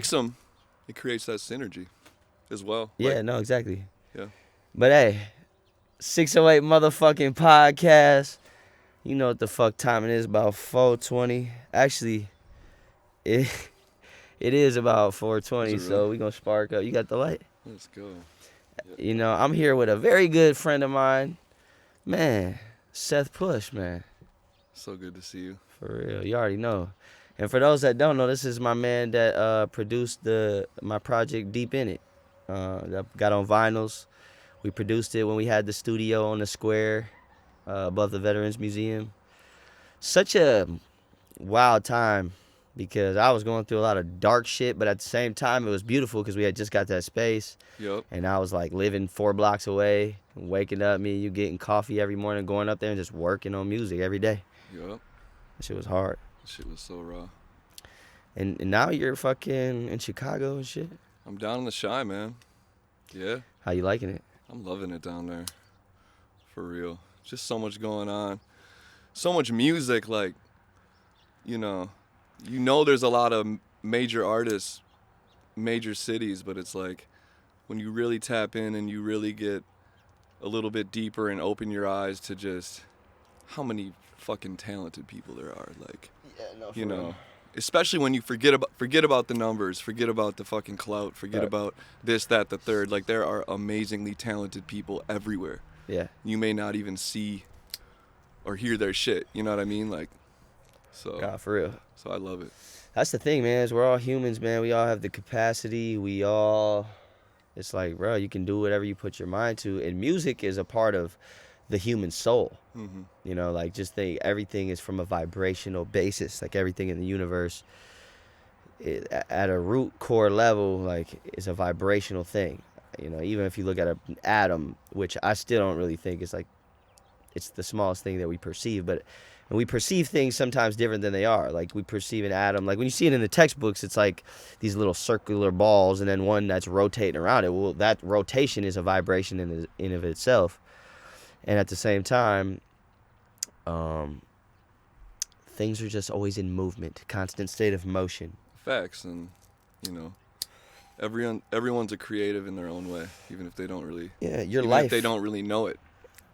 makes them, it creates that synergy as well. Yeah, no, exactly. Yeah. But hey, 608 motherfucking podcast. You know what the fuck time it is, about 4:20. Actually, it is about 4:20, Is it so really? we gonna spark up. You got the light? Let's go. You know, I'm here with a very good friend of mine. Man, Seth Push, man. So good to see you. For real, you already know. And for those that don't know, this is my man that produced my project Deep in It. That got on vinyls. We produced it when we had the studio on the square above the Veterans Museum. Such a wild time because I was going through a lot of dark shit, but at the same time it was beautiful because we had just got that space. Yep. And I was like living 4 blocks away, waking up, me and you getting coffee every morning, going up there and just working on music every day. Yep. That shit was hard. That shit was so raw. And now you're fucking in Chicago and shit. I'm down in the Shy, man. Yeah. How you liking it? I'm loving it down there. For real. Just so much going on. So much music, like, you know there's a lot of major artists, major cities, but it's like when you really tap in and you really get a little bit deeper and open your eyes to just how many fucking talented people there are, like, you know, especially when you forget about the numbers, forget about the fucking clout, forget about this, that, the third. Like, there are amazingly talented people everywhere. Yeah. You may not even see or hear their shit, you know what I mean? Like, so. God, for real. So I love it. That's the thing, man, is we're all humans, man. We all have the capacity. It's like, bro, you can do whatever you put your mind to. And music is a part of the human soul. Mm-hmm. You know, like, just think everything is from a vibrational basis. Like, everything in the universe, at a root core level, like, is a vibrational thing. You know, even if you look at an atom, which I still don't really think is like, it's the smallest thing that we perceive, but and we perceive things sometimes different than they are. Like, we perceive an atom, like when you see it in the textbooks, it's like these little circular balls and then one that's rotating around it. Well, that rotation is a vibration in of itself. And at the same time, things are just always in movement, constant state of motion. Facts. And, you know, everyone's a creative in their own way, even if they don't really. Yeah, if they don't really know it.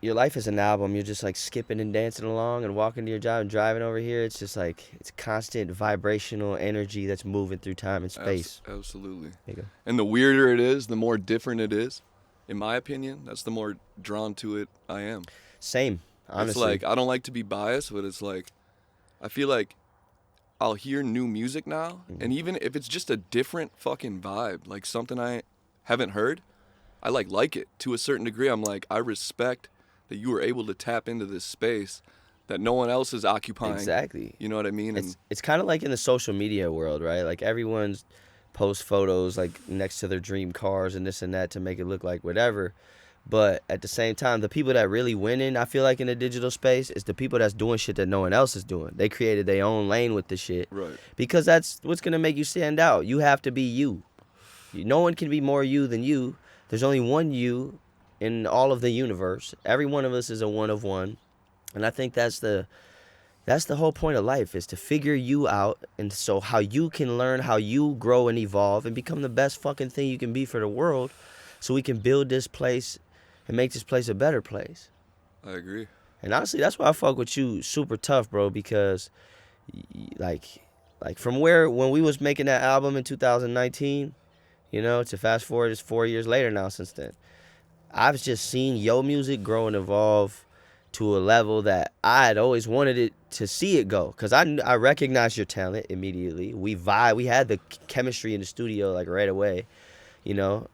Your life is an album. You're just like skipping and dancing along and walking to your job and driving over here. It's just like, it's constant vibrational energy that's moving through time and space. Absolutely. There you go. And the weirder it is, the more different it is. In my opinion, that's the more drawn to it I am. Same, honestly. It's like, I don't like to be biased, but it's like, I feel like I'll hear new music now, and even if it's just a different fucking vibe, like something I haven't heard, I like it to a certain degree. I'm like, I respect that you were able to tap into this space that no one else is occupying. Exactly. You know what I mean? It's kind of like in the social media world, right? Like, everyone's post photos like next to their dream cars and this and that to make it look like whatever. But at the same time, the people that really winning, I feel like, in the digital space is the people that's doing shit that no one else is doing. They created their own lane with the shit. Right. Because that's what's going to make you stand out. You have to be you. No one can be more you than you. There's only one you in all of the universe. Every one of us is a one of one. And I think that's the whole point of life, is to figure you out, and so how you can learn, how you grow and evolve and become the best fucking thing you can be for the world, so we can build this place and make this place a better place. I agree. And honestly, that's why I fuck with you super tough, bro, because like from when we was making that album in 2019, you know, to fast forward, it's 4 years later now since then. I've just seen your music grow and evolve to a level that I had always wanted it to see it go, because I recognized your talent immediately. We had the chemistry in the studio like right away, you know.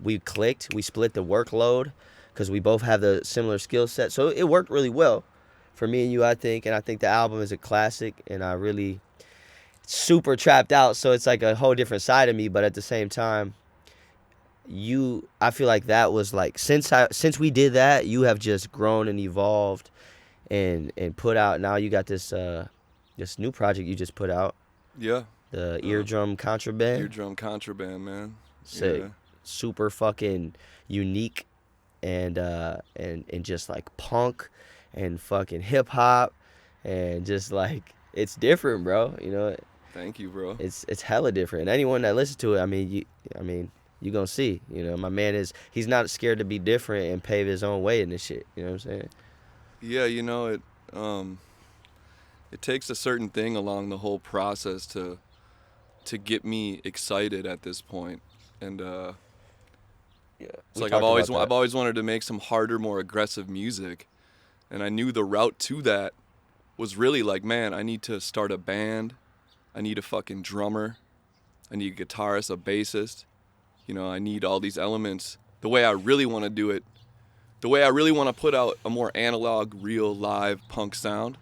We clicked, we split the workload because we both have the similar skill set, so it worked really well for me and you, I think. And I think the album is a classic, and I really super trapped out, so it's like a whole different side of me. But at the same time, I feel like that was like, since we did that, you have just grown and evolved and put out. Now you got this new project you just put out. Yeah. The Eardrum Contraband. Eardrum Contraband, man. Sick. Yeah. Super fucking unique and just like punk and fucking hip hop and just like, it's different, bro. You know, Thank you, bro. It's hella different. And anyone that listens to it, you gonna see. You know, my man he's not scared to be different and pave his own way in this shit. You know what I'm saying? Yeah, you know, it takes a certain thing along the whole process to get me excited at this point. And it's like I've always wanted to make some harder, more aggressive music. And I knew the route to that was really like, man, I need to start a band. I need a fucking drummer. I need a guitarist, a bassist. You know, I need all these elements. The way I really want to do it, the way I really want to put out a more analog, real, live punk sound.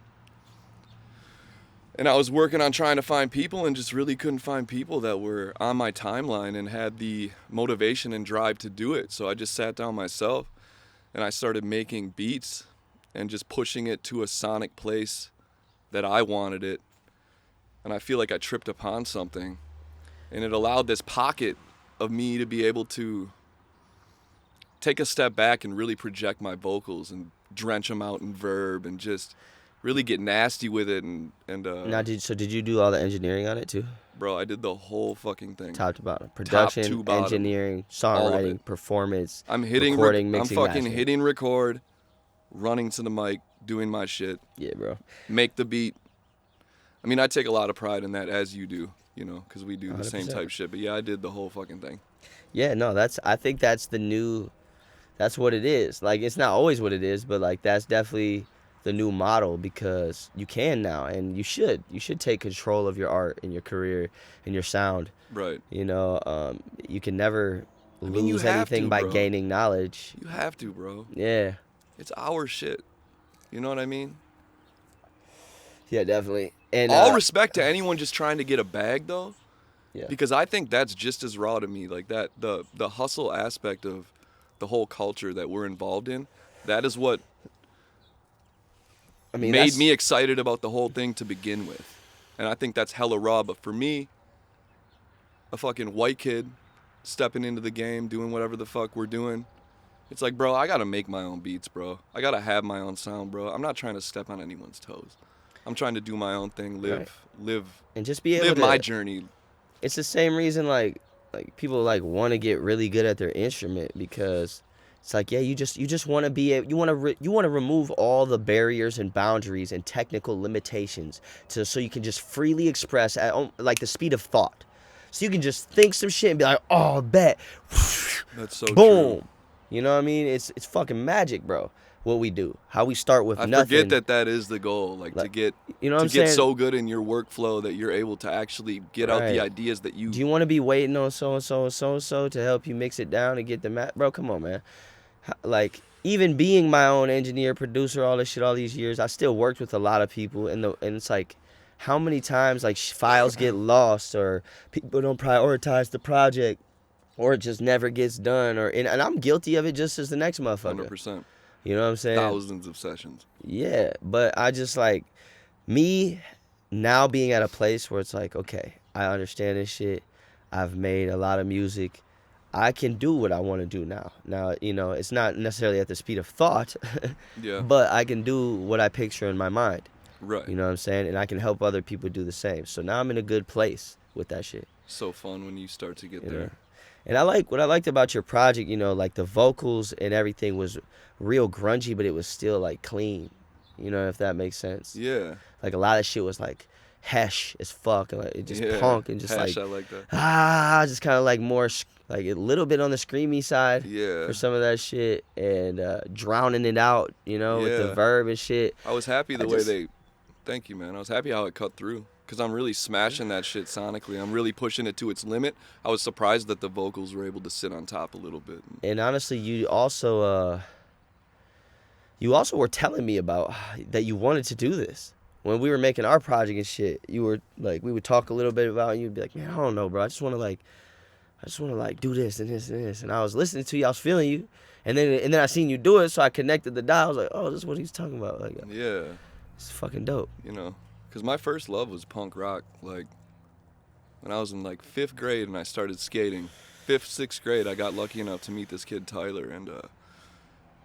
And I was working on trying to find people and just really couldn't find people that were on my timeline and had the motivation and drive to do it. So I just sat down myself and I started making beats and just pushing it to a sonic place that I wanted it. And I feel like I tripped upon something. And it allowed this pocket of me to be able to take a step back and really project my vocals and drench them out in verb and just really get nasty with it. Now, did you do all the engineering on it too? Bro, I did the whole fucking thing. Top to bottom. Production, top to bottom, engineering, songwriting, performance, recording, mixing, I'm fucking mastering. hitting record, running to the mic, doing my shit. Yeah, bro. Make the beat. I mean, I take a lot of pride in that, as you do, you know, because we do the 100%. same type shit. But yeah, I did the whole fucking thing. Yeah, no, I think that's that's what it is. Like, it's not always what it is, but like that's definitely the new model, because you can now, and you should take control of your art and your career and your sound. Right. You know, you can never lose you have anything to, by bro. gaining knowledge. You have to, bro. Yeah. It's our shit. You know what I mean? Yeah, definitely. And all respect to anyone just trying to get a bag, though. Yeah. Because I think that's just as raw to me. Like that, the hustle aspect of the whole culture that we're involved in, that is what made me excited about the whole thing to begin with. And I think that's hella raw. But for me, a fucking white kid stepping into the game, doing whatever the fuck we're doing, it's like, bro, I gotta make my own beats, bro. I gotta have my own sound, bro. I'm not trying to step on anyone's toes. I'm trying to do my own thing, live, and just be able live to, my journey. It's the same reason like people like want to get really good at their instrument, because it's like, yeah, you just want to be you want to remove all the barriers and boundaries and technical limitations so you can just freely express at like the speed of thought. So you can just think some shit and be like, oh, bet. That's so boom. true. You know what I mean? It's fucking magic, bro. What we do, how we start with nothing. I forget that is the goal, like to get so good in your workflow that you're able to actually get out the ideas that you. Do you want to be waiting on so and so and so and so to help you mix it down and get the bro? Come on, man. Like, even being my own engineer, producer, all this shit, all these years, I still worked with a lot of people, and it's like, how many times like files get lost, or people don't prioritize the project, or it just never gets done, and I'm guilty of it just as the next motherfucker. 100%. You know what I'm saying? Thousands of sessions. Yeah, but I just like, me now being at a place where it's like, okay, I understand this shit. I've made a lot of music. I can do what I want to do now. Now, you know, it's not necessarily at the speed of thought, yeah, but I can do what I picture in my mind. Right. You know what I'm saying? And I can help other people do the same. So now I'm in a good place with that shit. So fun when you start to get there. Know? And what I liked about your project, you know, like the vocals and everything was real grungy, but it was still like clean. You know, if that makes sense. Yeah. Like a lot of shit was like hesh as fuck, and like it just punk and just hesh, like I like that. just kind of like more like a little bit on the screamy side. Yeah. For some of that shit, and drowning it out, you know, with the verb and shit. I was happy the way they. Thank you, man. I was happy how it cut through. Because I'm really smashing that shit sonically. I'm really pushing it to its limit. I was surprised that the vocals were able to sit on top a little bit. And honestly, you also were telling me about that you wanted to do this. When we were making our project and shit, you were like, we would talk a little bit about it, and you'd be like, man, I don't know, bro. I just want to do this and this and this. And I was listening to you. I was feeling you. And then I seen you do it, so I connected the dots. I was like, oh, this is what he's talking about. Like, yeah. It's fucking dope. You know. Because my first love was punk rock, like, when I was in, like, 5th grade and I started skating. 5th, 6th grade, I got lucky enough to meet this kid, Tyler, and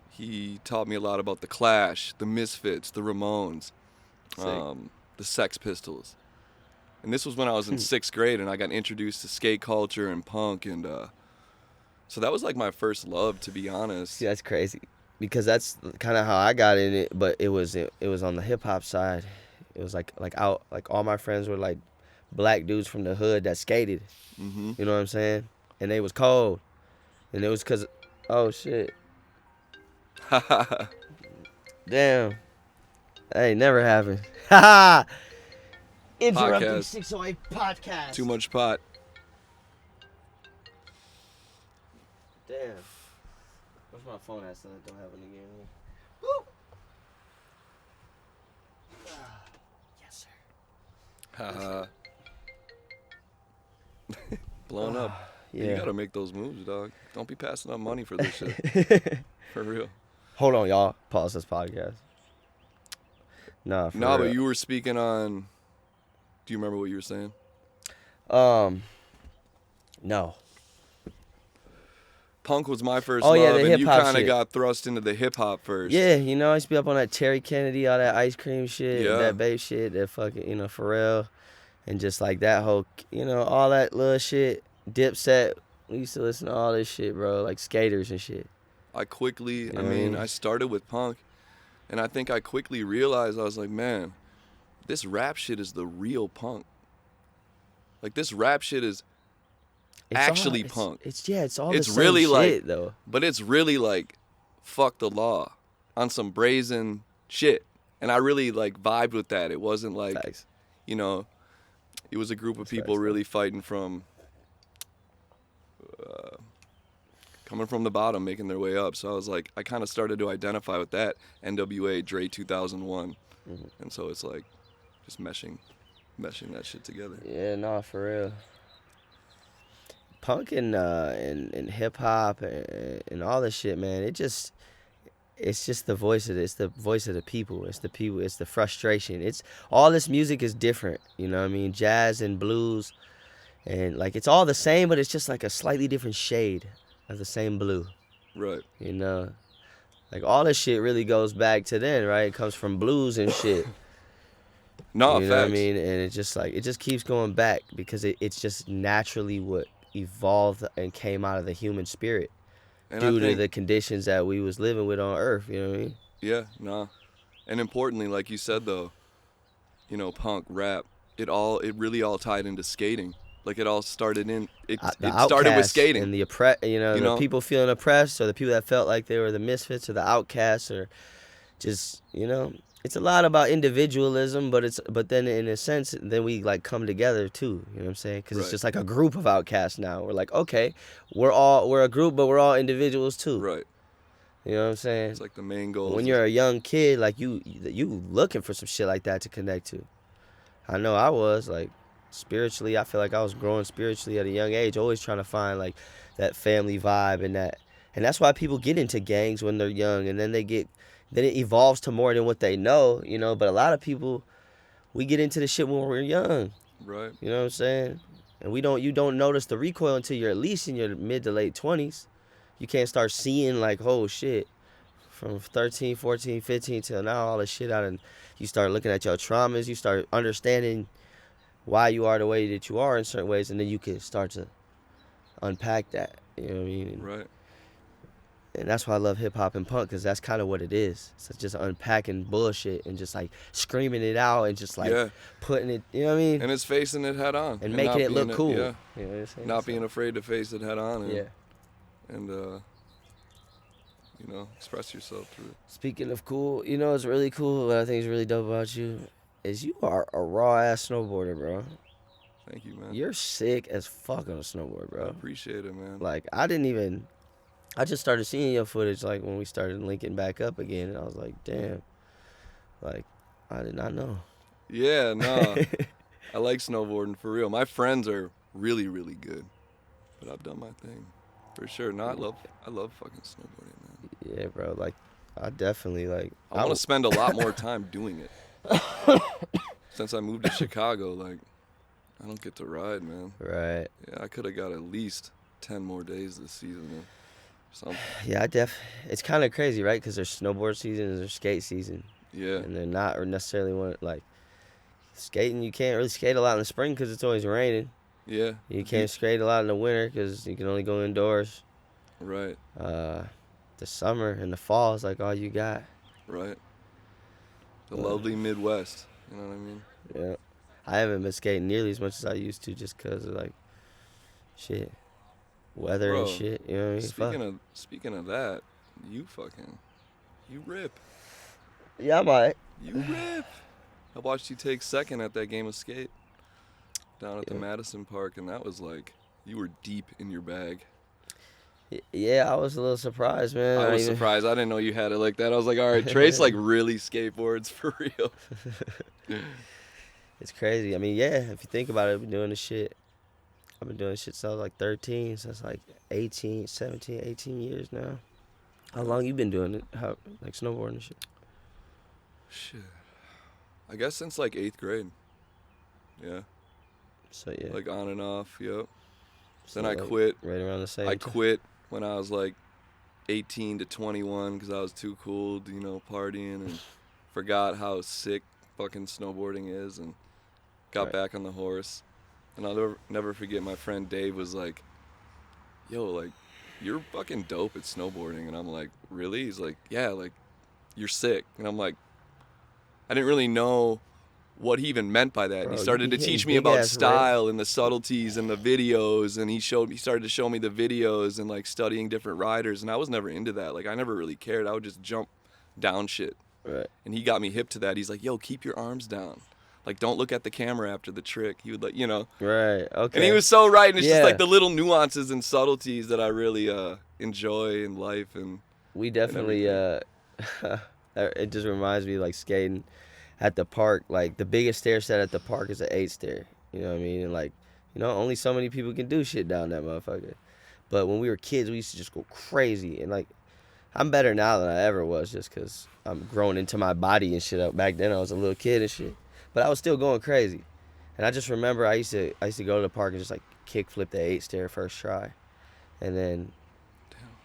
he taught me a lot about the Clash, the Misfits, the Ramones, the Sex Pistols. And this was when I was in 6th grade, and I got introduced to skate culture and punk, and so that was like my first love, to be honest. See, that's crazy, because that's kind of how I got in it, but it was on the hip hop side. It was like all my friends were like black dudes from the hood that skated. Mm-hmm. You know what I'm saying? And they was cold, and it was cause, oh shit, damn, that ain't never happened. Interrupting Podcast. 608 podcast. Too much pot. Damn. Where's my phone at, so I don't have it again? Woo! Yes, sir. Haha. Blown up. Yeah. You gotta make those moves, dog. Don't be passing up money for this shit. For real. Hold on, y'all. Pause this podcast. Nah, for real. But you were speaking on. Do you remember what you were saying? No. Punk was my first Oh, love, yeah, the and you hip-hop kind of shit. got thrust into the hip hop first. Yeah, you know, I used to be up on that Terry Kennedy, all that ice cream shit, Yeah. that babe shit, that fucking, you know, Pharrell, and just like that whole, you know, all that little shit, Dipset. We used to listen to all this shit, bro, like skaters and shit. I quickly, You know I what I mean, mean? I started with punk, and I think I quickly realized, I was like, man, this rap shit is the real punk. Like, this rap shit is actually punk. It's all It's the same really shit, like- though. But it's really like, fuck the law on some brazen shit. And I really like vibed with that. It wasn't like, Facts. you know, it was a group of people facts, really fighting from, coming from the bottom, making their way up. So I was like, I kind of started to identify with that. NWA, Dre 2001. Mm-hmm. And so it's like, just meshing that shit together. Yeah, no, for real. Punk and hip hop and all this shit, man. It's just the voice of it's the voice of the people. It's the people. It's the frustration. It's all this music is different. You know what I mean? Jazz and blues, and like it's all the same, but it's just like a slightly different shade of the same blue. Right. You know, like all this shit really goes back to then, right? It comes from blues and shit. No, You know what I facts. mean? And it just keeps going back because it's just naturally what evolved and came out of the human spirit And due I think, to the conditions that we was living with on Earth. You know what I mean? yeah, nah. And importantly, like you said though, you know, punk, rap, it really all tied into skating. Like it all started it started with outcasts skating. and the the know? people feeling oppressed, or the people that felt like they were the misfits or the outcasts, or just it's a lot about individualism, but then in a sense, then we like come together too. You know what I'm saying? Because it's Right. just like a group of outcasts now. We're like, okay, we're a group, but we're all individuals too. Right. You know what I'm saying? It's like the main goal. When you're a young kid, like you looking for some shit like that to connect to. I know I was like spiritually. I feel like I was growing spiritually at a young age, always trying to find like that family vibe and that's why people get into gangs when they're young, and then then it evolves to more than what they know, you know. But a lot of people, we get into the shit when we're young. Right. You know what I'm saying? And you don't notice the recoil until you're at least in your mid to late 20s. You can't start seeing like, oh shit, from 13, 14, 15 till now, all this shit out, and you start looking at your traumas, you start understanding why you are the way that you are in certain ways, and then you can start to unpack that. You know what I mean? Right. And that's why I love hip hop and punk, because that's kind of what it is. It's just unpacking bullshit and just like screaming it out and just like Yeah. putting it, you know what I mean? And it's facing it head on. And not making it look being cool. Yeah. You know what I'm saying? Not So, being afraid to face it head on. And, yeah. And express yourself through it. Speaking of cool, you know what's really cool, what I think is really dope about you, is you are a raw ass snowboarder, bro. Thank you, man. You're sick as fuck on a snowboard, I bro. appreciate it, man. Like, I just started seeing your footage, like, when we started linking back up again, and I was like, damn. Like, I did not know. Yeah, no. I like snowboarding for real. My friends are really, really good. But I've done my thing. For sure. No, I love fucking snowboarding, man. Yeah, bro, like, I definitely, like... I want to spend a lot more time doing it. Since I moved to Chicago, like, I don't get to ride, man. Right. Yeah, I could have got at least 10 more days this season, man. Something. Yeah, it's kind of crazy, right? Because there's snowboard season and there's skate season. Yeah. And they're not necessarily one, like... Skating, you can't really skate a lot in the spring because it's always raining. Yeah. You can't skate a lot in the winter because you can only go indoors. Right. The summer and the fall is like all you got. Right. The lovely Midwest. You know what I mean? Yeah. I haven't been skating nearly as much as I used to just because of like shit, weather and shit. You know what I mean? Speaking of that, you rip. Yeah, I might. You rip. I watched you take second at that game of skate down at the Madison Park, and that was like you were deep in your bag. Yeah, I was a little surprised, man. I was surprised. I didn't know you had it like that. I was like, all right, Trace like really skateboards for real. It's crazy. I mean, yeah, if you think about it, I've been doing this shit since I was like 13, so it's like 18 years now. How long you been doing it? How, like snowboarding and shit? Shit. I guess since like 8th grade. Yeah. So yeah. Like on and off, yep. So then I like quit. Right around the same I time. quit when I was like 18 to 21 because I was too cool to, partying and forgot how sick fucking snowboarding is and got back on the horse. And I'll never forget my friend Dave was like, yo, like, you're fucking dope at snowboarding. And I'm like, really? He's like, yeah, like, you're sick. And I'm like, I didn't really know what he even meant by that. Bro, and he started to teach me about style and the subtleties and the videos. And he started to show me the videos and like studying different riders. And I was never into that. Like, I never really cared. I would just jump down shit. Right. And he got me hip to that. He's like, yo, keep your arms down. Like, don't look at the camera after the trick. He would like, Right, okay. And he was so right. And it's just like the little nuances and subtleties that I really enjoy in life. And we definitely, it just reminds me like skating at the park. Like, the biggest stair set at the park is an 8 stair. You know what I mean? And like, only so many people can do shit down that motherfucker. But when we were kids, we used to just go crazy. And like, I'm better now than I ever was just because I'm growing into my body and shit. Back then, I was a little kid and shit. But I was still going crazy. And I just remember I used to go to the park and just like kick flip the 8 stair first try. And then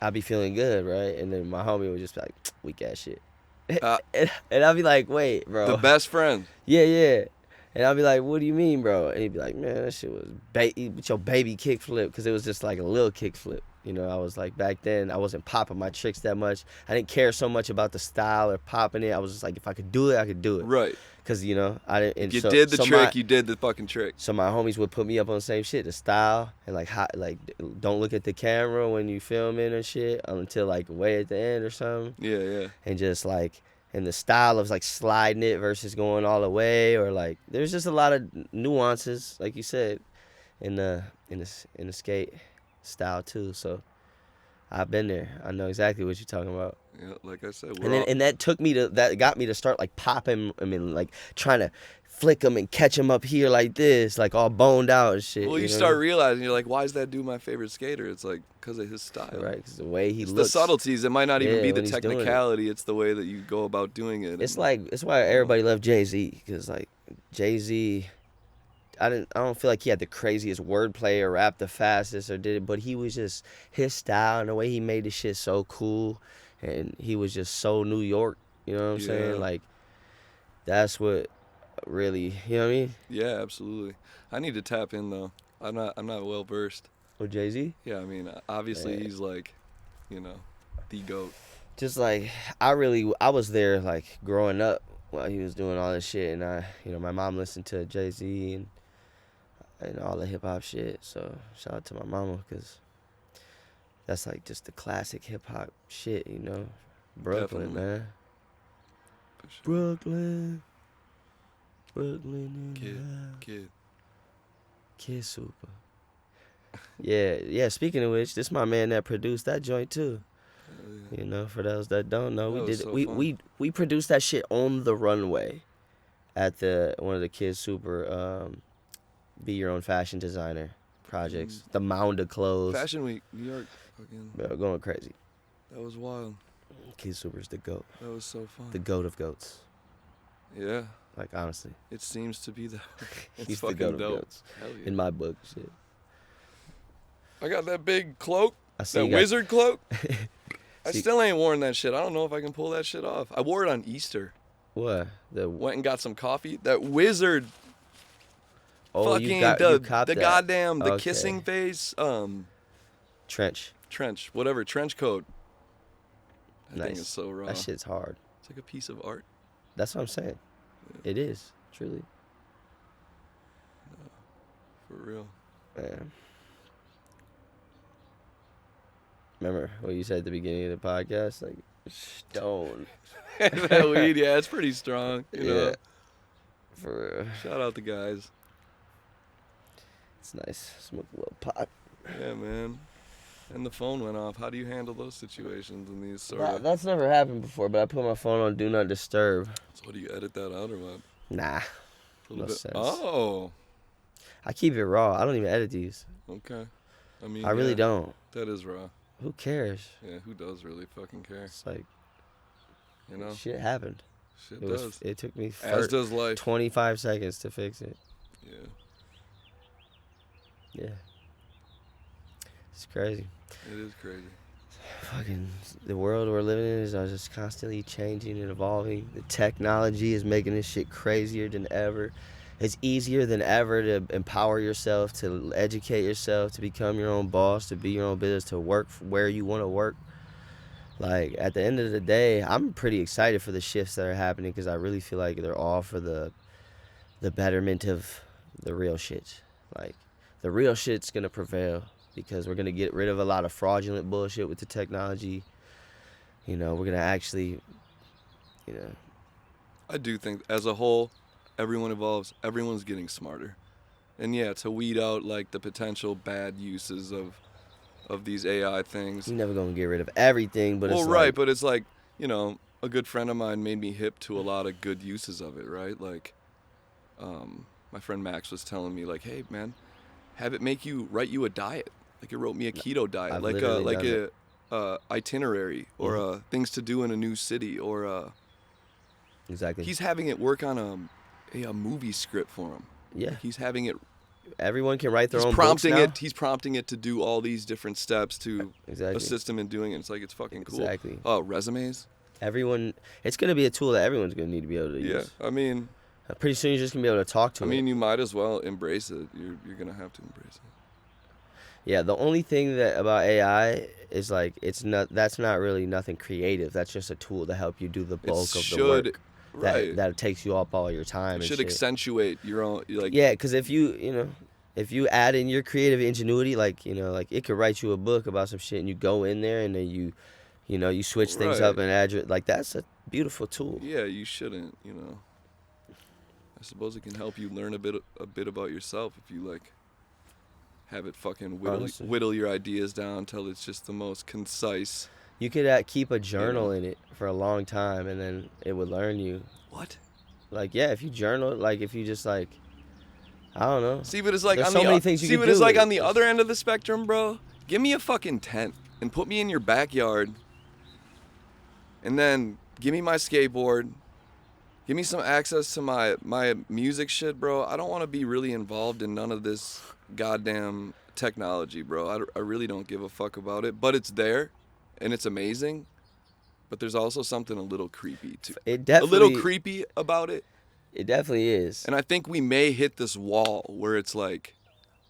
I'd be feeling good, right? And then my homie would just be like, weak ass shit. And I'd be like, wait, bro. The best friend. Yeah. And I'd be like, what do you mean, bro? And he'd be like, man, that shit was with your baby kick flip. Because it was just like a little kick flip. I was like, back then, I wasn't popping my tricks that much. I didn't care so much about the style or popping it. I was just like, if I could do it, I could do it. Right. Because, I didn't. And you did the trick, you did the fucking trick. So my homies would put me up on the same shit, the style, and like don't look at the camera when you filming and shit until like way at the end or something. Yeah. And just like, and the style of like sliding it versus going all the way, or like, there's just a lot of nuances, like you said, in the skate style too. So I've been there. I know exactly what you're talking about. Yeah, like I said, and that got me to start like popping. I mean, like trying to flick them and catch them up here like this, like all boned out and shit. Well, you start realizing, you're like, why is that dude my favorite skater? It's like because of his style, right? Because the way he looks, the subtleties. It might not even be the technicality. It's the way that you go about doing it. It's why everybody loved Jay-Z, because like Jay-Z, I don't feel like he had the craziest wordplay or rap the fastest or did it, but he was just his style and the way he made the shit so cool, and he was just so New York. You know what I'm saying? Like, that's what really, you know what I mean? Yeah, absolutely. I need to tap in though. I'm not well versed. With Jay-Z? Yeah, I mean, obviously he's like, the GOAT. Just like I was there like growing up while he was doing all this shit, and my mom listened to Jay-Z and all the hip hop shit. So shout out to my mama, because that's like just the classic hip hop shit, Brooklyn, Definitely. man. For sure. Brooklyn, Kid Super. Yeah. Speaking of which, this my man that produced that joint too. Yeah. For those that don't know, we produced that shit on the runway at one of the Kid Super Be Your Own Fashion Designer projects. The mound of clothes. Fashion Week, New York, fucking. Bro, going crazy. That was wild. Kid Super's the GOAT. That was so fun. The GOAT of goats. Yeah. Like, honestly. It seems to be that. It's He's fucking the GOAT of dope. goats. Hell yeah. In my book, shit. I got that big cloak. That wizard cloak. I still ain't worn that shit. I don't know if I can pull that shit off. I wore it on Easter. What? Went and got some coffee. That wizard Oh, fucking you copped the that. goddamn the Okay. kissing face Trench. whatever trench coat. I think Nice. it's so raw. That shit's hard. It's like a piece of art. That's what I'm saying. Yeah. It is, truly. No, for real. Man. Remember what you said at the beginning of the podcast? Like, stone. That weed, yeah, it's pretty strong. You know. For real. Shout out the guys. It's nice. Smoke a little pot. Yeah, man. And the phone went off. How do you handle those situations in these sort of... That's never happened before, but I put my phone on Do Not Disturb. So what, do you edit that out or what? Nah. A little No bit. sense. Oh. I keep it raw. I don't even edit these. Okay. I mean, I really yeah, don't. That is raw. Who cares? Yeah, who does really fucking care? It's like, You know? shit happened. Shit It does. It took me As does life. 25 seconds to fix it. Yeah. Yeah. It's crazy. It is crazy. Fucking the world we're living in is just constantly changing and evolving. The technology is making this shit crazier than ever. It's easier than ever to empower yourself, to educate yourself, to become your own boss, to be your own business, to work where you want to work. Like, at the end of the day, I'm pretty excited for the shifts that are happening because I really feel like they're all for the betterment of the real shit. Like, the real shit's going to prevail because we're going to get rid of a lot of fraudulent bullshit with the technology. You know, we're going to actually, you know. I do think, as a whole, everyone evolves. Everyone's getting smarter. And yeah, to weed out, like, the potential bad uses of these AI things. You're never going to get rid of everything, but well, it's right, like, but it's like, you know, a good friend of mine made me hip to a lot of good uses of it, right? Like, my friend Max was telling me, like, hey, man, have it write you a diet. Like, it wrote me a keto diet, I've like literally a itinerary, or things to do in a new city, or exactly. he's having it work on a movie script for him. Yeah. Like, he's having it. Everyone can write their He's own prompting books now. it. He's prompting it to do all these different steps to Exactly. assist him in doing it. It's like, it's fucking cool. Exactly. Oh, resumes. Everyone, it's going to be a tool that everyone's going to need to be able to use. Yeah, I mean, Pretty soon you're just going to be able to talk to it. I mean, you might as well embrace it. You're gonna have to embrace it. Yeah, the only thing that about AI is like that's not really nothing creative. That's just a tool to help you do the bulk of the work. Right. That takes you up all your time. It and should shit. accentuate your own, like. Yeah, because if you add in your creative ingenuity, like it could write you a book about some shit, and you go in there and then you switch things up and add like that's a beautiful tool. Yeah, you shouldn't. I suppose it can help you learn a bit about yourself if you like have it fucking whittle your ideas down till it's just the most concise. You could keep a journal in it for a long time, and then it would learn you. What? Like, yeah, if you journal, like if you just like, I don't know. See, but it's like There's so many things you can do it's like with on the it. other end of the spectrum, bro. Give me a fucking tent and put me in your backyard, and then give me my skateboard. Give me some access to my music shit, bro. I don't want to be really involved in none of this goddamn technology, bro. I really don't give a fuck about it. But it's there, and it's amazing. But there's also something a little creepy, too. A little creepy about it. It definitely is. And I think we may hit this wall where it's like,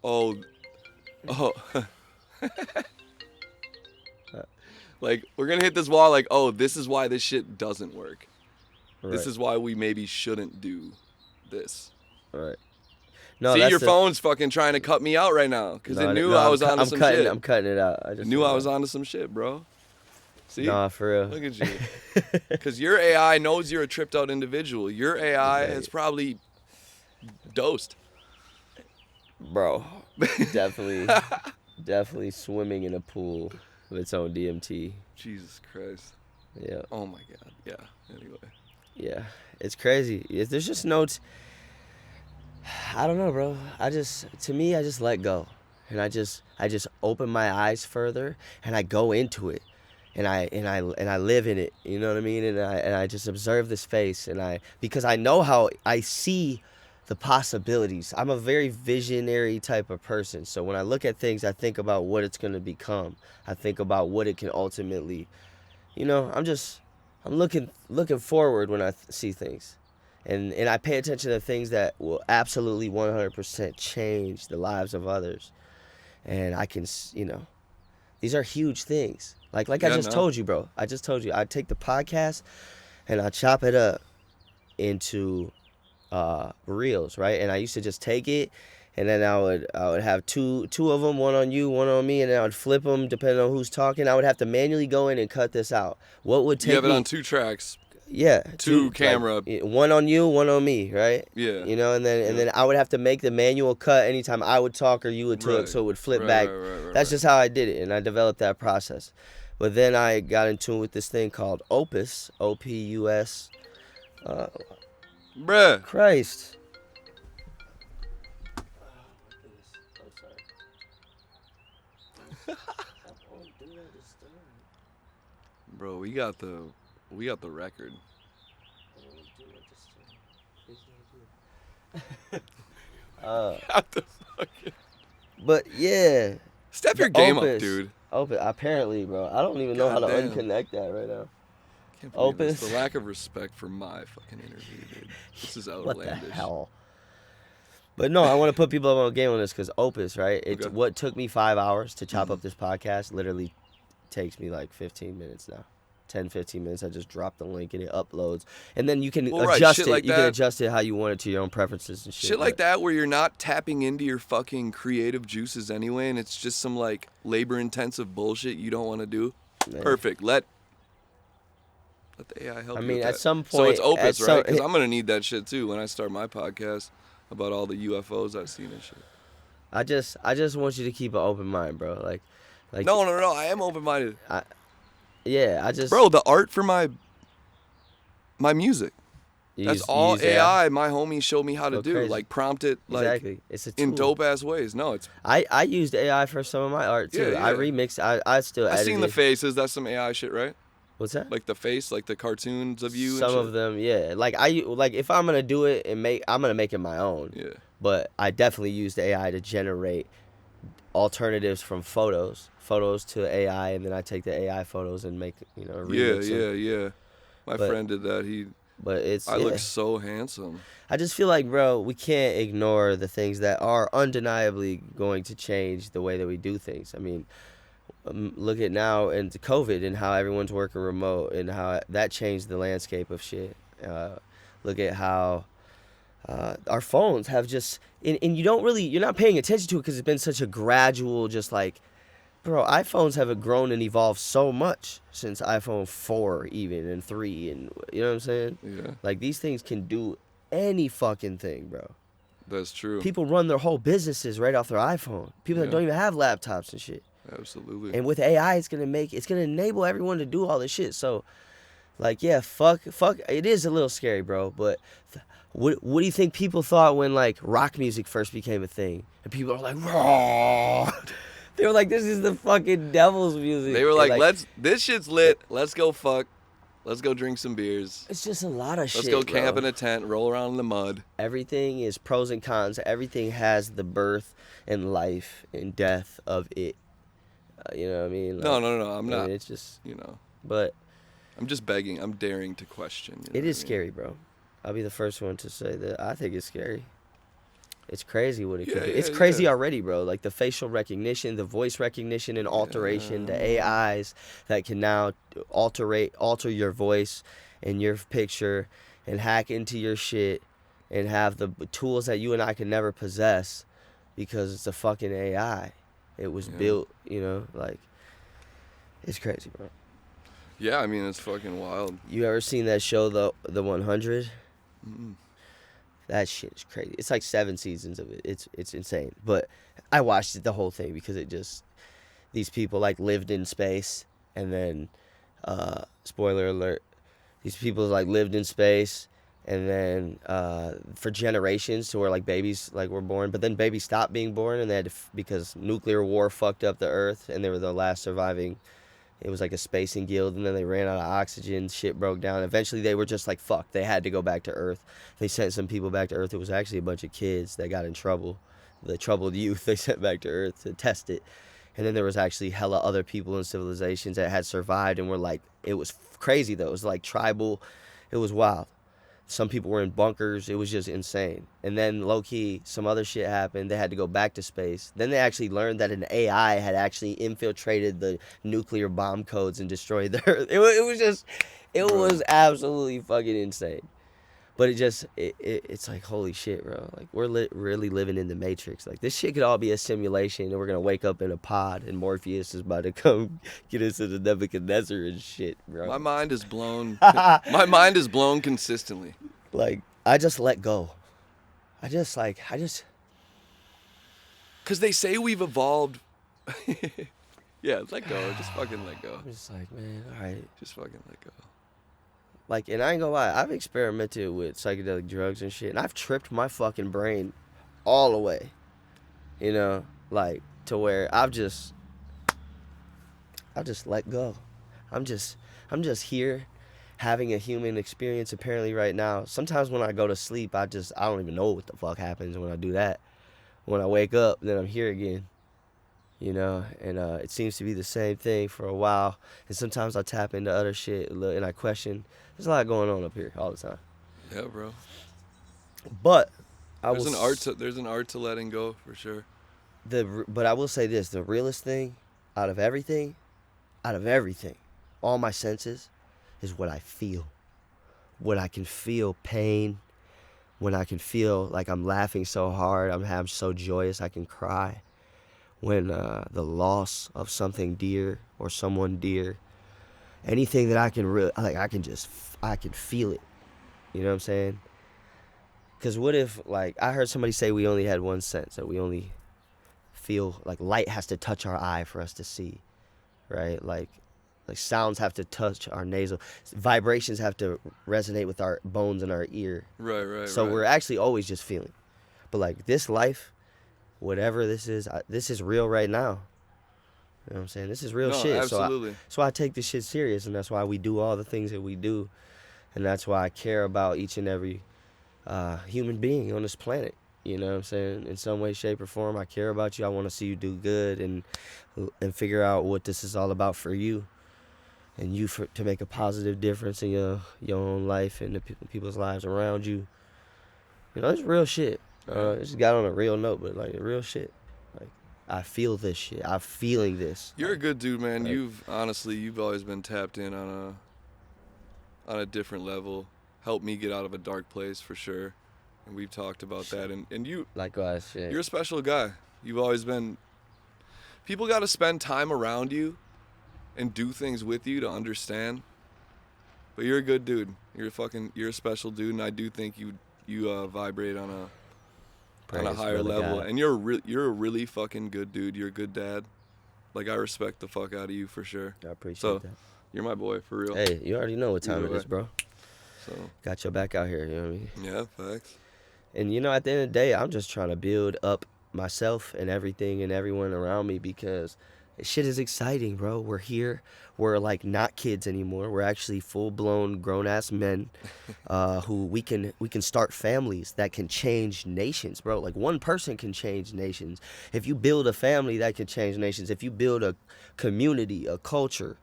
oh. Like, we're going to hit this wall like, oh, this is why this shit doesn't work. Right. This is why we maybe shouldn't do this. Right. No, see, your phone's fucking trying to cut me out right now because it knew I was onto some shit. I'm cutting it out. It knew I was onto some shit, bro. See? Nah, for real. Look at you. Because your AI knows you're a tripped out individual. Your AI has probably dosed. Bro, definitely swimming in a pool of its own DMT. Jesus Christ. Yeah. Oh my God. Yeah. Anyway. Yeah, it's crazy. There's just no. I don't know, bro. I just let go, and I just open my eyes further, and I go into it, and I live in it. You know what I mean? And I just observe this face, because I know how I see the possibilities. I'm a very visionary type of person. So when I look at things, I think about what it's gonna become. I think about what it can ultimately. I'm looking forward when I see things, And I pay attention to things that will absolutely 100% change the lives of others. And I can, these are huge things. Like I just told you, bro. I just told you. I take the podcast and I chop it up into reels, right? And I used to just take it, and then I would have two of them, one on you, one on me, and then I would flip them depending on who's talking. I would have to manually go in and cut this out. What would take me... You have it on 2 tracks. Yeah, two camera, like, one on you, one on me, right? Yeah, and then I would have to make the manual cut anytime I would talk or you would talk, so it would flip back. That's just how I did it, and I developed that process. But then I got in tune with this thing called Opus, Opus. Bruh. Christ. Bro, we got the record. But yeah. Step your game up, dude. Opus, apparently, bro. I don't even know how to unconnect that right now. Can't believe Opus. This. The lack of respect for my fucking interview, dude. This is outlandish. What the hell? But no, I want to put people up on game on this because Opus, right? It's what took me 5 hours to chop up this podcast. Literally takes me like 15 minutes now. 10, 15 minutes. I just drop the link and it uploads. And then you can adjust it. You can adjust it how you want it to your own preferences and shit. Shit like that where you're not tapping into your fucking creative juices anyway and it's just some like labor-intensive bullshit you don't want to do. Man. Perfect. Let the AI help you. I mean, at some point... So it's Opus, right? Because I'm going to need that shit too when I start my podcast about all the UFOs I've seen and shit. I just want you to keep an open mind, bro. Like No, I am open-minded. Bro, the art for my music. That's all AI. My homies showed me how to do. Crazy. Like prompt it like exactly. It's a tool. in dope ass ways. No, it's I used AI for some of my art too. Yeah. I remixed. I still edited. I've seen the faces. That's some AI shit, right? What's that? Like the face, like the cartoons of you. Some and shit. of them, yeah. Like if I'm gonna do it and I'm gonna make it my own. Yeah. But I definitely used AI to generate alternatives from photos to AI, and then I take the AI photos and make remix them. Yeah. My friend did that. I look so handsome. I just feel like, bro, we can't ignore the things that are undeniably going to change the way that we do things. I mean, look at now into COVID and how everyone's working remote and how that changed the landscape of shit. Look at how our phones have just, and you're not paying attention to it because it's been such a gradual, just like, bro, iPhones have grown and evolved so much since iPhone 4 even and 3 and you know what I'm saying? Yeah. Like these things can do any fucking thing, bro. That's true. People run their whole businesses right off their iPhone. People that don't even have laptops and shit. Absolutely. And with AI, it's gonna enable everyone to do all this shit. So, like, yeah, fuck. It is a little scary, bro. But what do you think people thought when like rock music first became a thing? And people are like, raw. They were like, this is the fucking devil's music. They were like, this shit's lit. Let's go fuck. Let's go drink some beers. It's just a lot of shit. Let's go camp in a tent, roll around in the mud. Everything is pros and cons. Everything has the birth and life and death of it. You know what I mean? Like, no. I'm not. It's just, But I'm just begging. I'm daring to question. It is scary, bro. I'll be the first one to say that I think it's scary. It's crazy what it could do. It's crazy already, bro. Like the facial recognition, the voice recognition and alteration, the AIs that can now alter your voice and your picture and hack into your shit and have the tools that you and I could never possess because it's a fucking AI. It was built, like it's crazy, bro. Yeah, I mean it's fucking wild. You ever seen that show, the 100? Mm-mm. That shit is crazy. It's like 7 seasons of it. It's insane. But I watched the whole thing because these people like lived in space and then, spoiler alert, these people like lived in space and then for generations to where like babies like were born, but then babies stopped being born and they had to, because nuclear war fucked up the earth and they were the last surviving. It was like a spacing guild, and then they ran out of oxygen. Shit broke down. Eventually, they were just like, fuck. They had to go back to Earth. They sent some people back to Earth. It was actually a bunch of kids that got in trouble. The troubled youth they sent back to Earth to test it. And then there was actually hella other people in civilizations that had survived and were like, it was crazy, though. It was like tribal. It was wild. Some people were in bunkers. It was just insane. And then low-key, some other shit happened. They had to go back to space. Then they actually learned that an AI had actually infiltrated the nuclear bomb codes and destroyed the Earth. It was just, it was absolutely fucking insane. But it's like, holy shit, bro. Like, we're really living in the Matrix. Like, this shit could all be a simulation, and we're going to wake up in a pod, and Morpheus is about to come get us to the Nebuchadnezzar and shit, bro. My mind is blown. My mind is blown consistently. Like, I just let go. Because they say we've evolved. Yeah, let go. Just fucking let go. I'm just like, man, all right. Just fucking let go. Like, and I ain't gonna lie, I've experimented with psychedelic drugs and shit, and I've tripped my fucking brain all the way. You know, like, to where I just let go. I'm just here having a human experience apparently right now. Sometimes when I go to sleep, I don't even know what the fuck happens when I do that. When I wake up, then I'm here again. You know, and it seems to be the same thing for a while. And sometimes I tap into other shit and I question. There's a lot going on up here all the time. Yeah, bro. But there's an art to letting go for sure. But I will say this: the realest thing out of everything, all my senses, is what I feel. When I can feel pain, when I can feel like I'm laughing so hard, I'm so joyous I can cry. When the loss of something dear or someone dear, anything that I can really, like, I can feel it. You know what I'm saying? Because what if, like, I heard somebody say we only had one sense, that we only feel, like, light has to touch our eye for us to see, right? Like sounds have to touch our nasal, vibrations have to resonate with our bones in our ear. Right. So we're actually always just feeling. But, like, this life, whatever this is real right now. You know what I'm saying? This is real shit. Absolutely. So I take this shit serious, and that's why we do all the things that we do. And that's why I care about each and every human being on this planet. You know what I'm saying? In some way, shape, or form, I care about you. I want to see you do good and figure out what this is all about for you. And you to make a positive difference in your own life and the people's lives around you. You know, it's real shit. It just got on a real note, but, like, real shit. Like, I feel this shit. I'm feeling this. You're a good dude, man. Like, you've always been tapped in on a different level. Helped me get out of a dark place for sure. And we've talked about that. And you, likewise, shit. You're a special guy. You've always been. People got to spend time around you and do things with you to understand. But you're a good dude. You're a special dude, and I do think you vibrate on a higher level. God. And you're a really fucking good dude. You're a good dad. Like, I respect the fuck out of you for sure. I appreciate that. You're my boy, for real. Hey, you already know what time it is, bro. So got your back out here, you know what I mean? Yeah, facts. And, you know, at the end of the day, I'm just trying to build up myself and everything and everyone around me, because shit is exciting, bro. We're here. We're, like, not kids anymore. We're actually full-blown grown-ass men who we can start families that can change nations, bro. Like, one person can change nations. If you build a family, that can change nations. If you build a community, a culture,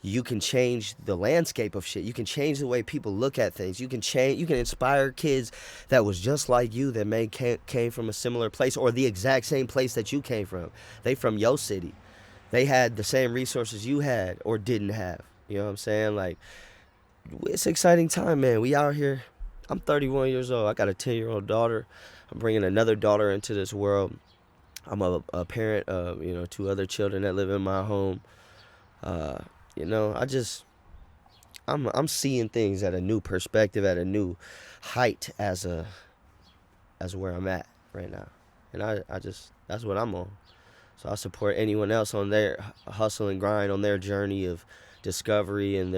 you can change the landscape of shit. You can change the way people look at things. You can inspire kids that was just like you, that came from a similar place or the exact same place that you came from. They from your city. They had the same resources you had or didn't have. You know what I'm saying? Like, it's an exciting time, man. We out here. I'm 31 years old. I got a 10-year-old daughter. I'm bringing another daughter into this world. I'm a parent of, 2 other children that live in my home. I'm seeing things at a new perspective, at a new height as where I'm at right now. And that's what I'm on. So I support anyone else on their hustle and grind, on their journey of discovery and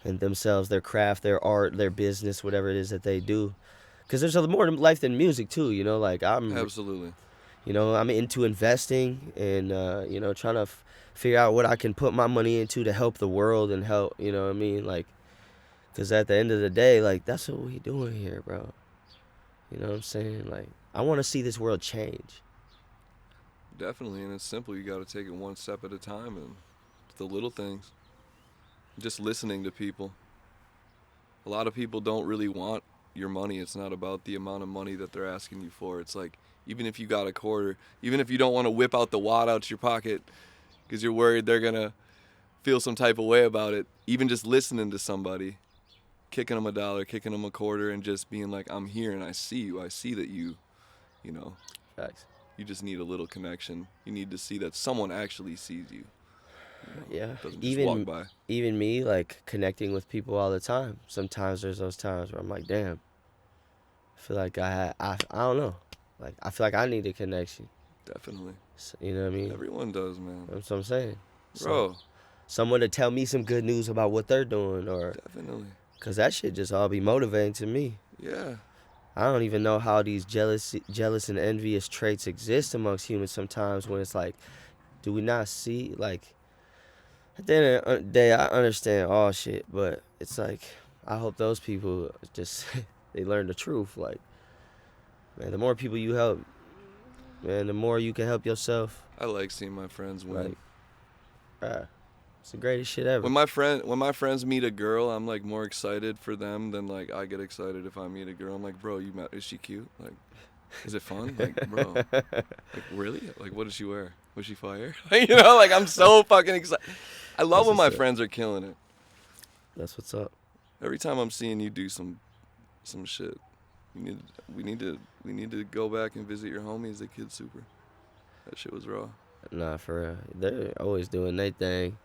themselves, their craft, their art, their business, whatever it is that they do. Because there's more to life than music too, like Absolutely. I'm into investing and, trying to figure out what I can put my money into to help the world and help, you know what I mean? Like, because at the end of the day, like, that's what we doing here, bro. You know what I'm saying? Like, I want to see this world change. Definitely, and it's simple. You got to take it one step at a time, and the little things. Just listening to people. A lot of people don't really want your money. It's not about the amount of money that they're asking you for. It's like, even if you got a quarter, even if you don't want to whip out the wad out your pocket because you're worried they're going to feel some type of way about it, even just listening to somebody, kicking them $1, kicking them a quarter, and just being like, I'm here and I see you. I see that you know. Facts. You just need a little connection. You need to see that someone actually sees you. Yeah. Doesn't just walk by. Even me, like, connecting with people all the time. Sometimes there's those times where I'm like, damn. I feel like I don't know. Like, I feel like I need a connection. Definitely. So, you know what I mean? Everyone does, man. That's what I'm saying. Bro. Someone to tell me some good news about what they're doing, or Definitely. Because that shit just all be motivating to me. Yeah. I don't even know how these jealous and envious traits exist amongst humans sometimes, when it's like, do we not see, like, at the end of the day, I understand all shit, but it's like, I hope those people just, they learn the truth. Like, man, the more people you help, man, the more you can help yourself. I like seeing my friends win. Like, it's the greatest shit ever. When my friends meet a girl, I'm like more excited for them than like I get excited if I meet a girl. I'm like, bro, is she cute? Like, is it fun? Like, bro, like, really? Like, what does she wear? Was she fire? You know, like, I'm so fucking excited. I love when my friends are killing it. That's what's up. Every time I'm seeing you do some shit, we need to go back and visit your homies at Kid Super. That shit was raw. Nah, for real. They're always doing their thing.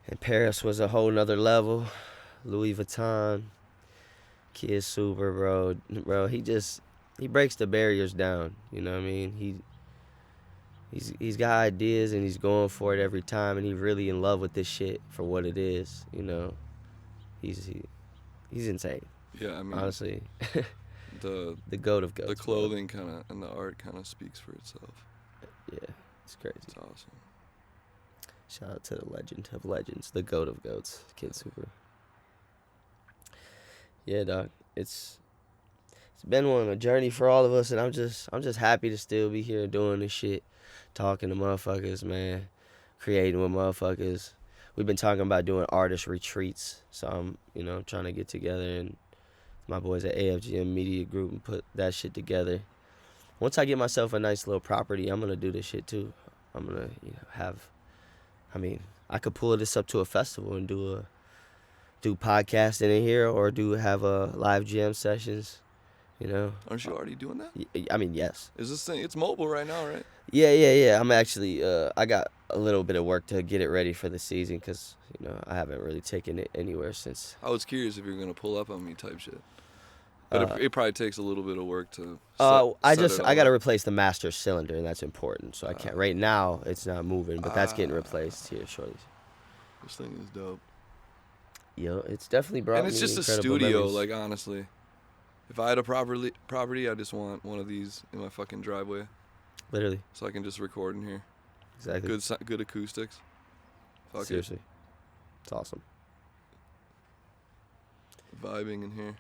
And Paris was a whole nother level. Louis Vuitton, Kid Super, bro. Bro, he breaks the barriers down. You know what I mean? He's got ideas and he's going for it every time, and he's really in love with this shit for what it is. You know, he's insane. Yeah, I mean, honestly, the goat of goats. The clothing kind of and the art kind of speaks for itself. Yeah, it's crazy. It's awesome. Shout out to the legend of legends, the goat of goats, Kid Super. Yeah, dog. It's been a journey for all of us, and I'm just happy to still be here doing this shit, talking to motherfuckers, man, creating with motherfuckers. We've been talking about doing artist retreats, so I'm trying to get together and my boys at AFGM Media Group and put that shit together. Once I get myself a nice little property, I'm gonna do this shit too. I'm gonna I could pull this up to a festival and do podcasting in here, or have live jam sessions, you know. Aren't you already doing that? I mean, yes. Is this thing, it's mobile right now, right? Yeah. I'm actually, I got a little bit of work to get it ready for the season, because, I haven't really taken it anywhere since. I was curious if you're going to pull up on me type shit. But it probably takes a little bit of work to I got to replace the master cylinder, and that's important. So I can't. Right now, it's not moving, but that's getting replaced here shortly. This thing is dope. Yo, it's definitely brought me And it's just a studio, memories. Like, honestly. If I had a property, I just want one of these in my fucking driveway. Literally. So I can just record in here. Exactly. Good acoustics. Fuck Seriously. It's awesome. Vibing in here.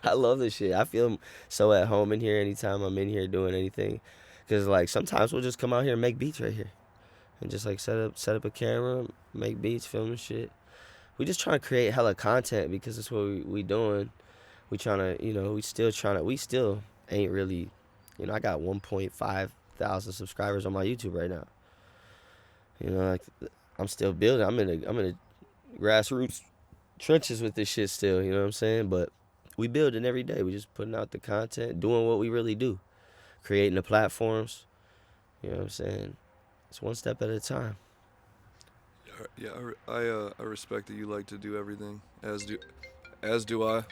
I love this shit. I feel so at home in here anytime I'm in here doing anything, because like sometimes we'll just come out here and make beats right here, and just like set up a camera, make beats, film and shit. We just trying to create hella content, because that's what we doing. We trying to, we still ain't really, I got 1.5 thousand subscribers on my YouTube right now. Like, I'm still building. I'm in the grassroots trenches with this shit still, you know what I'm saying? But we building every day. We just putting out the content, doing what we really do, creating the platforms. You know what I'm saying? It's one step at a time. Yeah, I respect that you like to do everything, as do I.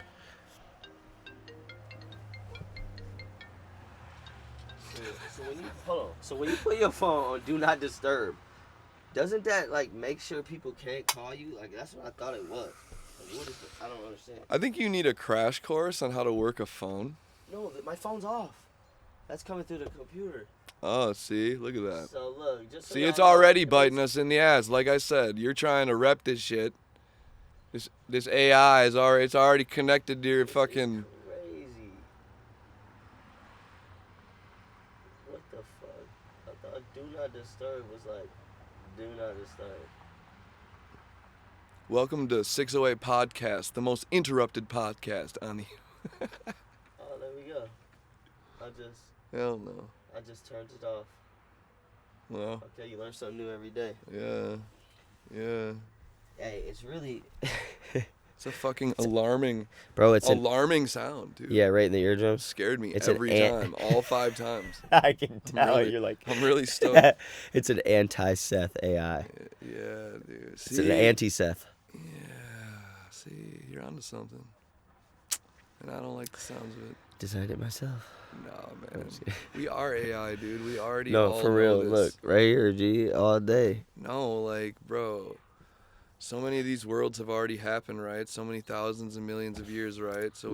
So when you put your phone on Do Not Disturb, doesn't that like make sure people can't call you? Like, that's what I thought it was. Like, what is it? I don't understand. I think you need a crash course on how to work a phone. No, my phone's off. That's coming through the computer. Oh, see? Look at that. So look, just so see, it's already biting us in the ass. Like I said, you're trying to rep this shit. This AI is already connected to your fucking. Crazy. What the fuck? I thought Do Not Disturb was like Do Not Disturb. Welcome to 608 Podcast, the most interrupted podcast on the... Oh, there we go. Hell no. I just turned it off. Well. Okay, you learn something new every day. Yeah. Hey, it's really... It's a fucking alarming, alarming sound, dude. Yeah, right in the eardrums. Scared me every time, all 5 times. I can tell you're like... I'm really stoked. It's an anti-Seth AI. Yeah, dude. It's an anti-Seth. Yeah, see, you're onto something. And I don't like the sounds of it. Designed it myself. No, man. We are AI, dude. We already No, all for know real. this. Look, right here, G, all day. No, like, bro, so many of these worlds have already happened, right? So many thousands and millions of years, right? So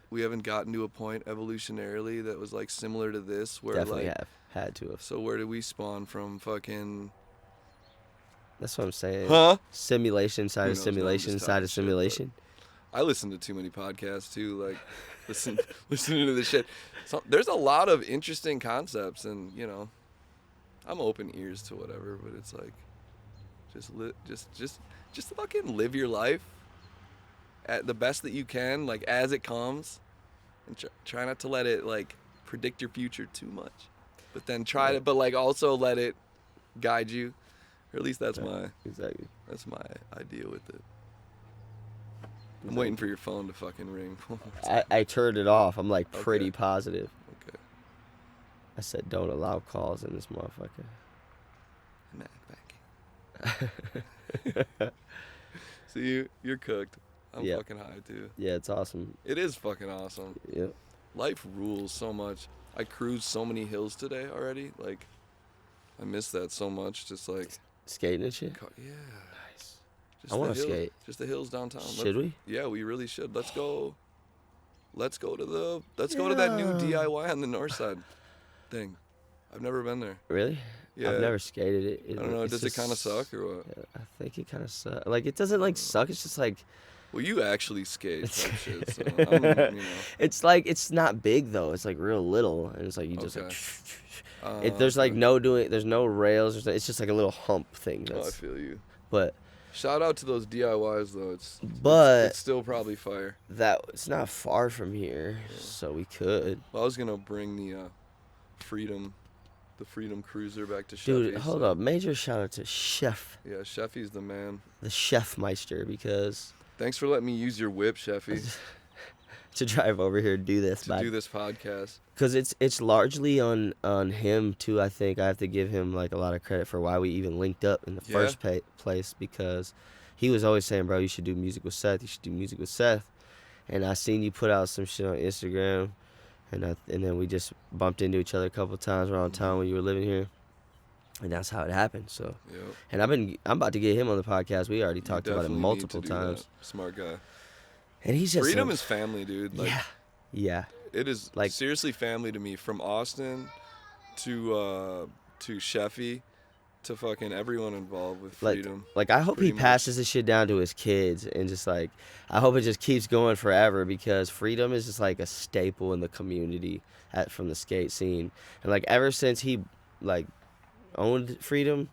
we haven't gotten to a point evolutionarily that was like similar to this, where Definitely like had to have. So where did we spawn from? Fucking. That's what I'm saying. Huh? Simulation side of simulation side of simulation. I listen to too many podcasts too, like listening to this shit. So, there's a lot of interesting concepts, and you know, I'm open ears to whatever. But it's like, just fucking live your life at the best that you can, like as it comes, and try not to let it like predict your future too much. But then but like also let it guide you, or at least that's my idea with it. I'm waiting for your phone to fucking ring. I turned it off. I'm like pretty positive. Okay. I said don't allow calls in this motherfucker. See, you're cooked. I'm fucking high too. Yeah, it's awesome. It is fucking awesome. Yep. Life rules so much. I cruised so many hills today already. Like, I miss that so much. Just like skating and shit. Yeah. Nice. Just I want to skate. Just the hills downtown. Should we? Yeah, we really should. Let's go to that new DIY on the north side thing. I've never been there. Really? Yeah. I've never skated it. I don't know. Does it kind of suck or what? I think it kind of sucks. Like, it doesn't like suck. It's just like. Well, you actually skate type shit, so you know. It's like, it's not big though. It's like real little, and it's like you just there's like there's no rails. It's just like a little hump thing. I feel you. But shout out to those DIYs though. It's still probably fire. It's not far from here, so we could. Well, I was gonna bring the Freedom Cruiser back to Sheffy. Dude, hold up. Major shout out to Chef. Yeah, Sheffy's the man. The Chef Meister, because. Thanks for letting me use your whip, Sheffy. To drive over here and do this. Do this podcast. Because it's largely on him, too, I think. I have to give him, like, a lot of credit for why we even linked up in the first place. Because he was always saying, bro, you should do music with Seth. You should do music with Seth. And I seen you put out some shit on Instagram. And then we just bumped into each other a couple times around town when you were living here. And that's how it happened. So, and I'm about to get him on the podcast. We already talked about it multiple times. Smart guy. And he's just Freedom is family, dude. Like, yeah. It is like seriously family to me. From Austin to Sheffy to fucking everyone involved with Freedom. Like I hope he passes this shit down to his kids, and just like I hope it just keeps going forever, because Freedom is just like a staple in the community from the skate scene. And like ever since he like owned Freedom,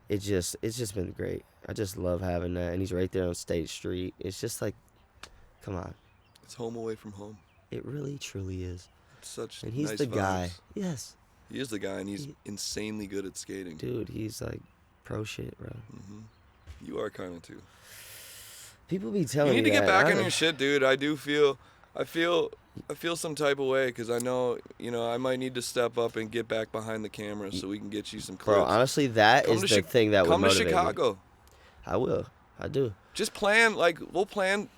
it's just been great. I just love having that, and he's right there on State Street. It's just like, come on, it's home away from home. It really truly is. It's such and he's nice the vibes. guy. Yes, he is the guy, and he's insanely good at skating. Dude, he's like pro shit, bro. You are kind of too. People be telling me you need to get back on your shit, dude. I feel some type of way, because I know, I might need to step up and get back behind the camera so we can get you some clips. Bro, honestly, that is the thing that would motivate me. Come to Chicago. I will. I do. Just we'll plan,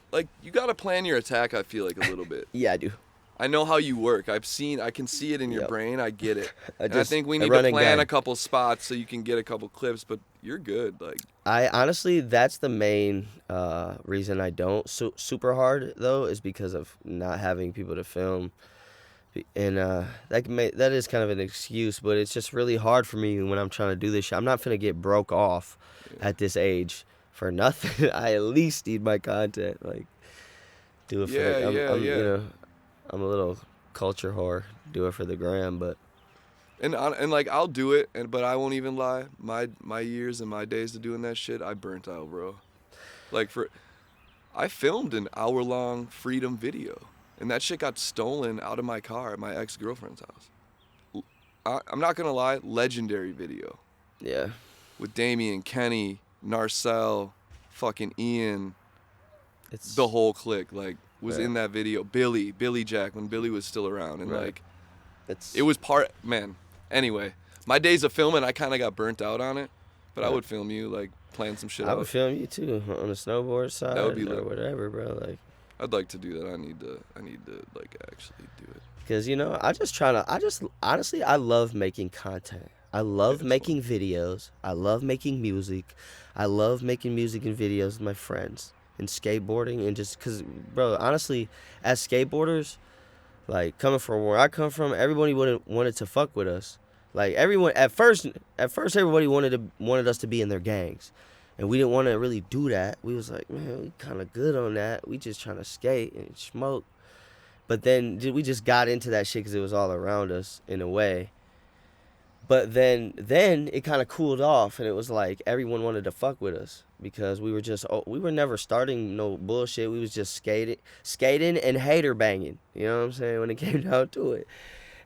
you got to plan your attack, I feel like, a little bit. Yeah, I do. I know how you work. I can see it in your brain. I get it. I think we need to plan a couple spots so you can get a couple clips, but you're good. I honestly, that's the main reason I don't super hard though, is because of not having people to film, and that is kind of an excuse, but it's just really hard for me when I'm trying to do this shit. I'm not finna get broke off at this age for nothing. I at least need my content. Do it for I'm a little culture whore. Do it for the gram, but. And I'll do it, but I won't even lie. My years and my days of doing that shit, I burnt out, bro. Like I filmed an hour-long Freedom video, and that shit got stolen out of my car at my ex-girlfriend's house. I'm not gonna lie, legendary video. Yeah. With Damien, Kenny, Narcel, fucking Ian, the whole clique, like, was in that video. Billy Jack, when Billy was still around, and like, it was Anyway, my days of filming, I kind of got burnt out on it, but I would film you, like, playing some shit out. I would film you too on the snowboard side, that would be or whatever, bro. Like, I'd like to do that. I need to like actually do it. Because, you know, honestly, I love making content. I love making videos. I love making music. I love making music and videos with my friends and skateboarding, and just because, bro, honestly, as skateboarders, like, coming from where I come from, everybody wanted to fuck with us. Like, everyone at first everybody wanted us to be in their gangs, and we didn't want to really do that. We was like, man, we kind of good on that. We just trying to skate and smoke. But then we just got into that shit because it was all around us in a way. But then it kind of cooled off, and it was like everyone wanted to fuck with us because we were never starting no bullshit. We was just skating and hater banging. You know what I'm saying? When it came down to it.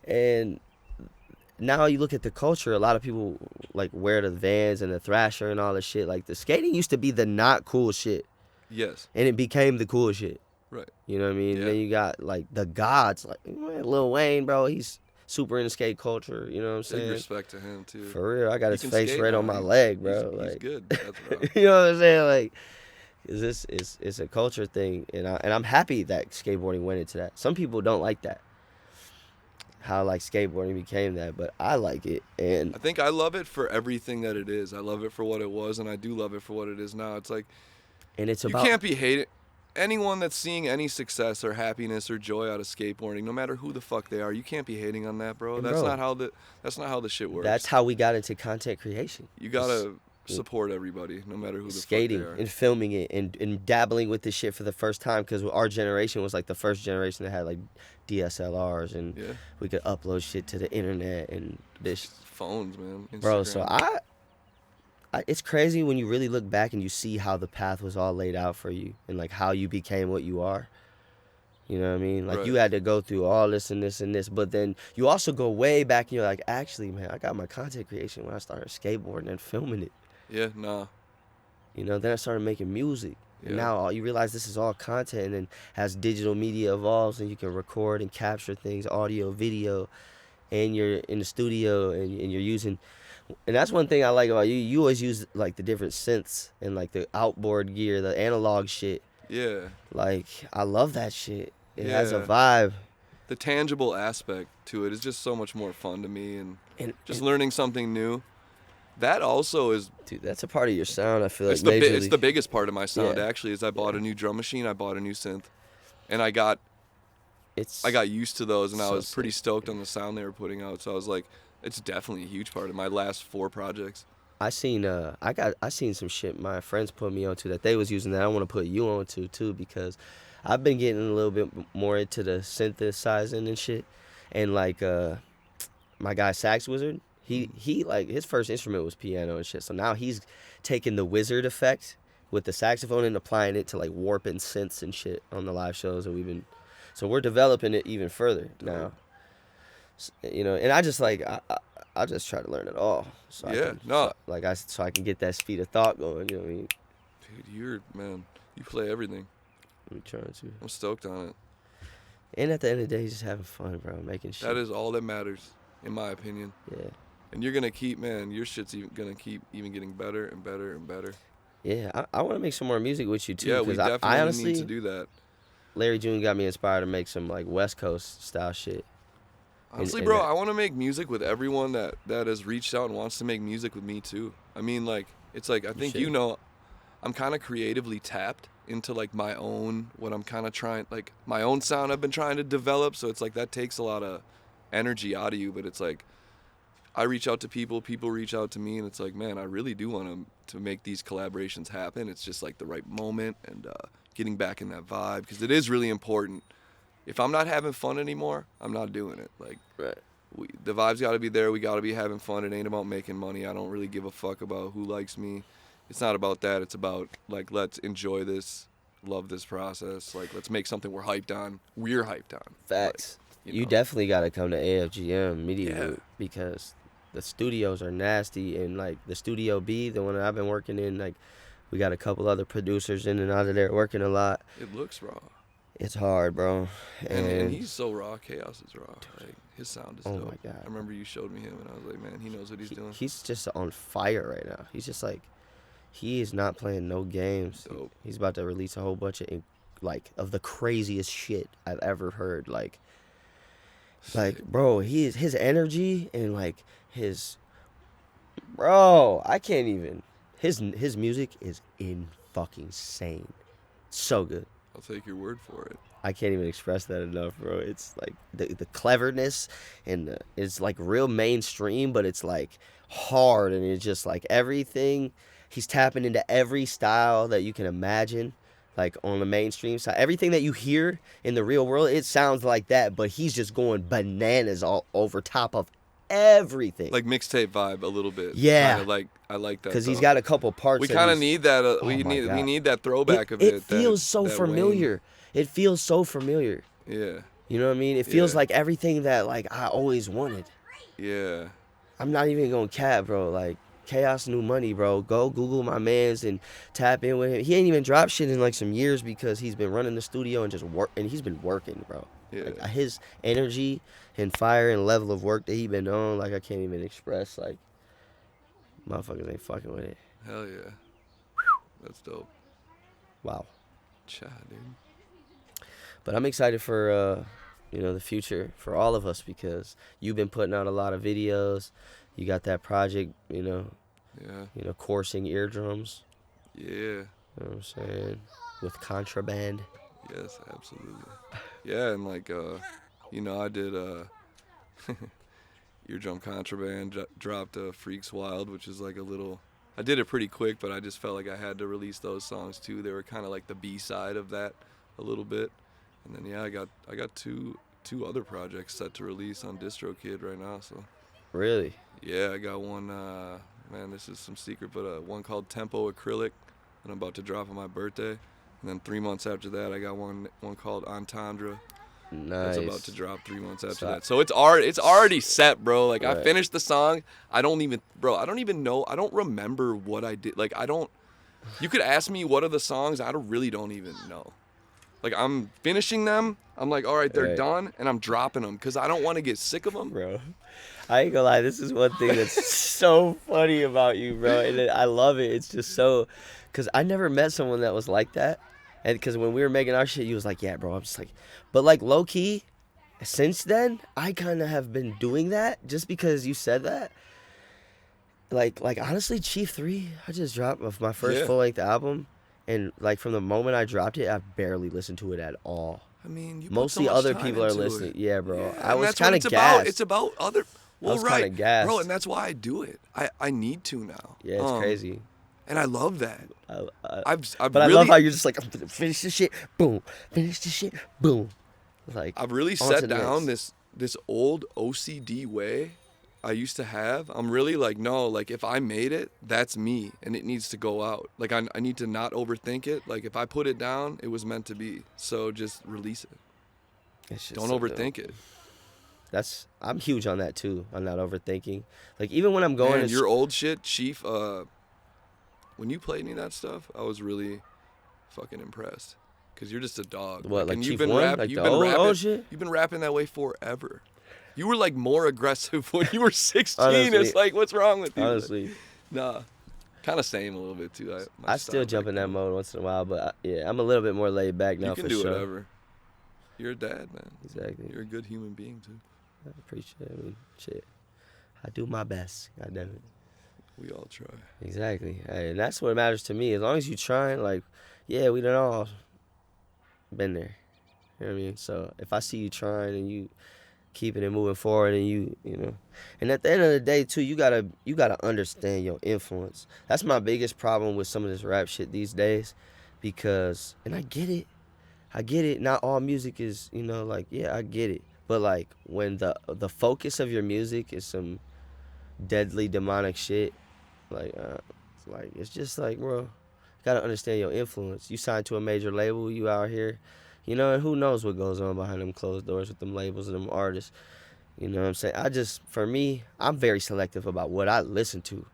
And now you look at the culture, a lot of people like wear the Vans and the Thrasher and all this shit. Like, the skating used to be the not cool shit. Yes. And it became the cool shit. Right. You know what I mean? Yeah. Then you got like the gods, like, man, Lil Wayne, bro. He's super into skate culture. You know what I'm saying? Big respect to him too. For real, I got his face right on my he's, leg, bro. He's like, good. That's right. you know what I'm saying? Like, it's a culture thing, and I'm happy that skateboarding went into that. Some people don't like that, how like skateboarding became that, but I like it, and I think I love it for everything that it is. I love it for what it was, and I do love it for what it is now. It's like, and it's you about, can't be hating anyone that's seeing any success or happiness or joy out of skateboarding, no matter who the fuck they are. You can't be hating on that, bro. And That's bro, not how the shit works. That's how we got into content creation. You gotta support everybody, no matter who the skating fuck they are. and filming it and dabbling with this shit for the first time, because our generation was like the first generation that had like DSLRs, and we could upload shit to the internet and this phones, man. Instagram. Bro, so I it's crazy when you really look back and you see how the path was all laid out for you, and like how you became what you are. You know what I mean? Like, you had to go through all this and this and this, but then you also go way back and you're like, actually, man, I got my content creation when I started skateboarding and filming it. Yeah, nah. You know, then I started making music. And now you realize this is all content, and then as digital media evolves and you can record and capture things, audio, video, and you're in the studio and you're using, and that's one thing I like about you. You always use like the different synths and like the outboard gear, the analog shit. Yeah. Like, I love that shit. It has a vibe. The tangible aspect to it is just so much more fun to me, and just learning something new. That also is, dude, that's a part of your sound. I feel like it's the biggest part of my sound actually. Is I bought a new drum machine, I bought a new synth, and I got used to those, and I was pretty stoked on the sound they were putting out. So I was like, it's definitely a huge part of my last 4 projects. I seen some shit my friends put me onto that they was using that I want to put you onto too, because I've been getting a little bit more into the synthesizing and shit, and like my guy Sax Wizard, he like his first instrument was piano and shit, so now he's taking the wizard effect with the saxophone and applying it to like warping synths and shit on the live shows that we're developing it even further now. You know, and I just like I just try to learn it all. So I can get that speed of thought going. You know what I mean? Dude, you play everything. I'm trying to. I'm stoked on it. And at the end of the day, just having fun, bro, making shit. That is all that matters, in my opinion. Yeah. And you're gonna keep, your shit's gonna keep even getting better and better and better. Yeah, I want to make some more music with you too. Yeah, we definitely I honestly need to do that. Larry June got me inspired to make some like West Coast style shit. Honestly, bro, I want to make music with everyone that has reached out and wants to make music with me too. I mean, like, it's like, I think I'm kind of creatively tapped into like my own, what I'm kind of trying, like my own sound I've been trying to develop. So it's like that takes a lot of energy out of you, but it's like I reach out to people reach out to me, and it's like, man, I really do want to make these collaborations happen. It's just like the right moment, and getting back in that vibe, because it is really important. If I'm not having fun anymore, I'm not doing it. Like, the vibe's got to be there. We got to be having fun. It ain't about making money. I don't really give a fuck about who likes me. it's not about that. It's about like, let's enjoy this, love this process. Like, let's make something we're hyped on. We're hyped on. Facts. Like, you definitely got to come to AFGM Media Yeah. Group because the studios are nasty, and like the Studio B, the one that I've been working in, like we got a couple other producers in and out of there working a lot. It looks raw. It's hard, bro. And he's so raw. Chaos is raw. Like, his sound is Oh dope. my God. I remember you showed me him, and I was like, man, he knows what he's doing. He's just on fire right now. He's just like, he is not playing no games. Dope. He's about to release a whole bunch of the craziest shit I've ever heard. Like, bro, his energy and like bro, I can't even. His music is fucking insane. So good. I'll take your word for it. I can't even express that enough, bro. It's like the cleverness and it's like real mainstream, but it's like hard, and it's just like everything. He's tapping into every style that you can imagine, like on the mainstream side. Everything that you hear in the real world, it sounds like that, but he's just going bananas all over top of everything. Like mixtape vibe a little bit. Yeah. Kinda like, I like that. Because he's got a couple parts. We kind of need that. We need that throwback of it. It feels so familiar. It feels so familiar. Yeah. You know what I mean? It feels Yeah. like everything that like I always wanted. Yeah. I'm not even gonna cap, bro. Like Chaos New Money, bro. Go Google my man's and tap in with him. He ain't even dropped shit in like some years because he's been running the studio and just work, and he's been working, bro. Yeah. Like, his energy and fire and level of work that he been on, like I can't even express. Like motherfuckers ain't fucking with it. Hell yeah. That's dope. Wow. Chat, dude. But I'm excited for the future for all of us because you've been putting out a lot of videos. You got that project, Yeah. coursing eardrums. Yeah. You know what I'm saying? With contraband. Yes, absolutely. Yeah, and like I did Eardrum Contraband dropped Freaks Wild, which is like a little. I did it pretty quick, but I just felt like I had to release those songs too. They were kind of like the B side of that a little bit. And then I got two other projects set to release on DistroKid right now. So Really? yeah, I got one. Man, this is some secret, but one called Tempo Acrylic that I'm about to drop on my birthday. And then 3 months after that, I got one called Entendre. Nice. That's about to drop 3 months after that. So it's already set, bro. Like Right. I finished the song. I don't even know. I don't remember what I did. Like you could ask me what are the songs. I really don't even know. Like I'm finishing them. I'm like, all right, they're Right. done, and I'm dropping them because I don't want to get sick of them. Bro, I ain't gonna lie. This is one thing that's so funny about you, bro. And I love it. It's just so, because I never met someone that was like that. And because when we were making our shit, you was like, yeah, bro. I'm just like, but like low key, since then, I kind of have been doing that just because you said that. Like honestly, Chief 3, I just dropped my first Yeah. full-length album. And like from the moment I dropped it, I barely listened to it at all. I mean, you Mostly put so much other time people are into listening. it. Yeah, bro. Yeah, I and was that's what kind of it's gassed. about. It's about other. Well, was right, kinda gassed. bro, and that's why I do it. I need to now. Yeah, it's crazy. And I love that. I've But really, I love how you're just like, I'm gonna finish this shit, boom. Finish this shit, boom. Like I've really on to set the down next. this old OCD way I used to have. I'm really like, no, like if I made it, that's me, and it needs to go out. Like I need to not overthink it. Like if I put it down, it was meant to be. So just release it. It's just Don't so overthink dope. it. I'm huge on that too, on not overthinking. Like even when I'm going Man, to your old shit, Chief. When you played me that stuff, I was really fucking impressed. Cause you're just a dog. What, like and Chief 1? Like the old shit? You've been rapping that way forever. You were like more aggressive when you were 16. Honestly. It's like, what's wrong with you? honestly, Nah, kind of same a little bit too. I still jump in that mode once in a while, but I'm a little bit more laid back now You can for do sure. whatever. You're a dad, man. Exactly. You're a good human being too. I appreciate it. I mean, shit. I do my best. God damn it. We all try. Exactly. Hey, and that's what matters to me. As long as you trying, like, yeah, we done all been there. You know what I mean? So if I see you trying and you keeping it moving forward and you know. And at the end of the day too, you gotta understand your influence. That's my biggest problem with some of this rap shit these days. Because and I get it. Not all music is, like, yeah, I get it. But like when the focus of your music is some deadly demonic shit, like It's just like, bro, gotta understand your influence. You signed to a major label, you out here, you know, and who knows what goes on behind them closed doors with them labels and them artists. You know what I'm saying? For me, I'm very selective about what I listen to.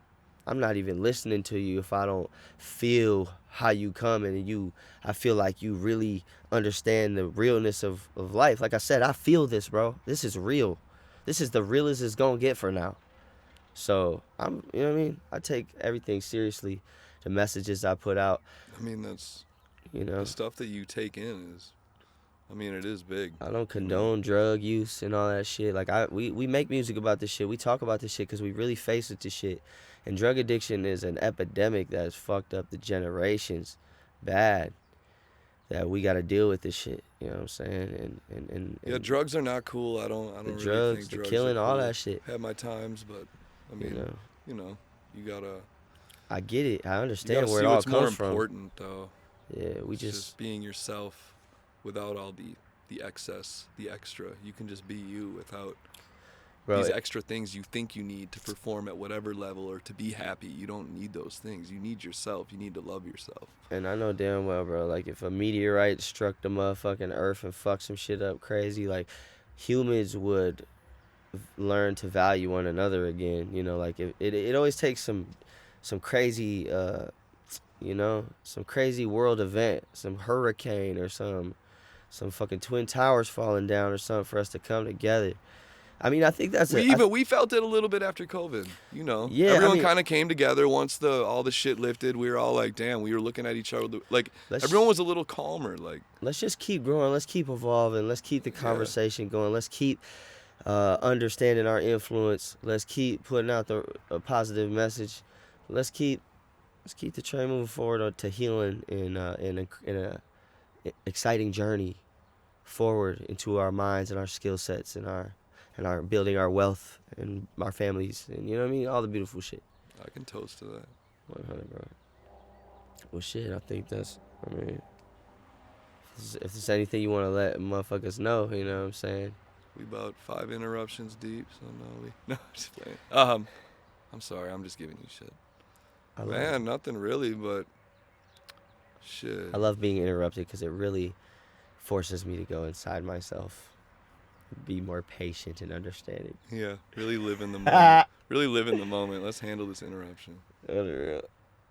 I'm not even listening to you if I don't feel how you come and I feel like you really understand the realness of life. Like I said, I feel this, bro. This is real. This is the realest it's gonna get for now. So you know what I mean? I take everything seriously. The messages I put out. I mean, that's, you know, the stuff that you take in is, I mean, it is big. I don't condone drug use and all that shit. Like we make music about this shit. We talk about this shit because we really face it to shit. And drug addiction is an epidemic that has fucked up the generations bad. That we got to deal with this shit. You know what I'm saying? And yeah, drugs are not cool. I don't the really drugs, think the drugs killing, are all cool. that shit. Had my times, but I mean, you gotta. I get it. I You understand gotta where see it all what's more comes from. important, though. Yeah, It's just being yourself, without all the excess, the extra. You can just be you without these extra things you think you need to perform at whatever level or to be happy. You don't need those things. You need yourself. You need to love yourself. And I know damn well, bro, like if a meteorite struck the motherfucking earth and fucked some shit up crazy, like humans would learn to value one another again. You know, like it always takes some crazy, some crazy world event, some hurricane or some fucking Twin Towers falling down or something for us to come together. I mean, I think that's we felt it a little bit after COVID. You know, yeah, everyone kind of came together once all the shit lifted. We were all like, damn, we were looking at each other like everyone was a little calmer. Like, let's just keep growing. Let's keep evolving. Let's keep the conversation going. Let's keep understanding our influence. Let's keep putting out a positive message. Let's keep the train moving forward to healing in a exciting journey forward into our minds and our skill sets and our building our wealth and our families and, you know what I mean, all the beautiful shit. I can toast to that. 100, bro. Well, shit, I think that's, I mean, if there's anything you want to let motherfuckers know, you know what I'm saying? We about 5 interruptions deep, so no, just playing. I'm sorry, I'm just giving you shit. Man, nothing really, but shit. I love being interrupted because it really forces me to go inside myself, be more patient and understanding. Yeah, really live in the moment. Really live in the moment. Let's handle this interruption.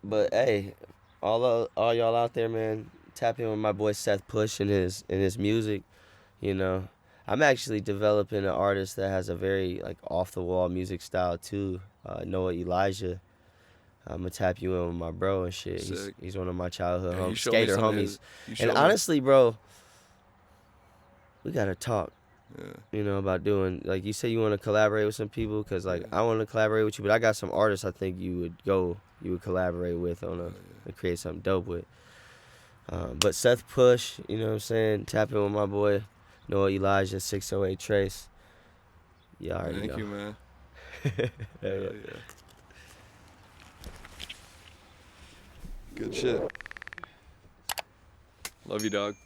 But hey, all y'all out there, man, tap in with my boy Seth Push and his music. You know, I'm actually developing an artist that has a very like off the wall music style too. Noah Elijah. I'm gonna tap you in with my bro and shit. He's one of my childhood skater homies. And honestly, bro, we gotta talk. Yeah. You know, about doing, like you say you want to collaborate with some people, because like I want to collaborate with you, but I got some artists I think you would collaborate with and create something dope with. But Seth Push, you know what I'm saying, tap in with my boy Noah Elijah, 608 Trace. You already know. Thank you, man. Yeah. Good shit. Love you, dog.